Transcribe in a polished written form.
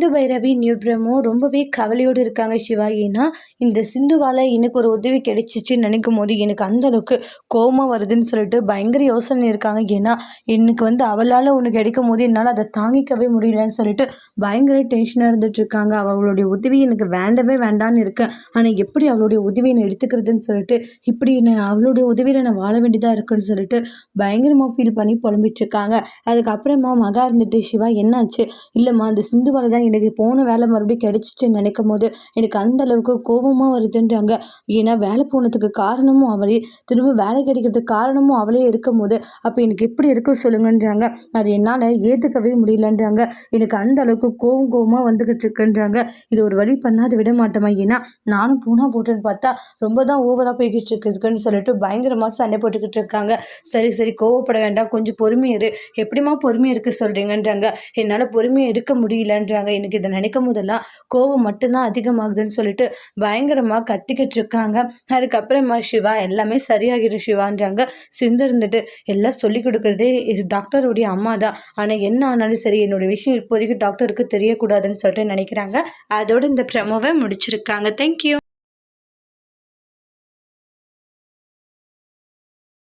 Sindhu Bhairavi new promo ரொம்பவே கவலையோடு இருக்காங்க சிவா. ஏன்னா இந்த சிந்துவால் எனக்கு ஒரு உதவி கிடைச்சிச்சுன்னு நினைக்கும் போது எனக்கு அந்த அளவுக்கு கோபமாக வருதுன்னு சொல்லிட்டு பயங்கர யோசனை இருக்காங்க. ஏன்னா எனக்கு அவளால் ஒன்று கிடைக்கும் போது என்னால் அதை தாங்கிக்கவே முடியலன்னு சொல்லிட்டு பயங்கர டென்ஷனாக இருந்துட்டு இருக்காங்க. அவளுடைய உதவி எனக்கு வேண்டவே வேண்டான்னு இருக்கேன். ஆனால் எப்படி அவளுடைய உதவியை நான் எடுத்துக்கிறதுன்னு சொல்லிட்டு இப்படி நான் அவளுடைய உதவியில் நான் வாழ வேண்டியதாக இருக்குன்னு சொல்லிட்டு பயங்கரமாக ஃபீல் பண்ணி புலம்பிட்டு இருக்காங்க. அதுக்கப்புறமா மகா இருந்துட்டு சிவா என்னாச்சு? இல்லைம்மா அந்த சிந்துவால் தான் எனக்கு போன வேலை மறுபடியும் கிடைச்சிச்சுன்னு நினைக்கும் போது எனக்கு அந்த அளவுக்கு கோபமாக வருதுன்றாங்க. ஏன்னா வேலை போனதுக்கு காரணமும் அவளே, திரும்ப வேலை கிடைக்கிறதுக்கு காரணமும் அவளே இருக்கும் போது அப்போ எனக்கு எப்படி இருக்கும் சொல்லுங்கன்றாங்க. அது என்னால் ஏற்றுக்கவே முடியலன்றாங்க. எனக்கு அந்த அளவுக்கு கோபமாக வந்துக்கிட்டு இருக்குன்றாங்க. இது ஒரு வழி பண்ணாத விட மாட்டோமா? ஏன்னா நானும் பூனா போட்டுன்னு பார்த்தா ரொம்ப தான் ஓவராக போய்கிட்டு இருக்குதுன்னு சொல்லிட்டு பயங்கரமாக சண்டை போட்டுக்கிட்டு இருக்காங்க. சரி சரி கோவப்பட வேண்டாம், கொஞ்சம் பொறுமையாக இரு. எப்படிமா பொறுமையாக இருக்க சொல்கிறீங்கன்றாங்க. என்னால் பொறுமையாக இருக்க முடியலன்றாங்க. எனக்கு இதை நினைக்கும் போதெல்லாம் கோவம் மட்டும்தான் அதிகமாகுதுன்னு சொல்லிட்டு பயங்கரமாக கத்திக்கிட்டு இருக்காங்க. அதுக்கப்புறமா சிவா எல்லாமே சரியாகிடும் சிவான்றாங்க. சிந்து இருந்துட்டு எல்லாம் சொல்லி கொடுக்குறதே டாக்டருடைய அம்மா தான். ஆனால் என்ன ஆனாலும் சரி என்னோட விஷயம் இப்போதைக்கு டாக்டருக்கு தெரியக்கூடாதுன்னு சொல்லிட்டு நினைக்கிறாங்க. அதோடு இந்த ப்ரமோவை முடிச்சிருக்காங்க. தேங்க்யூ.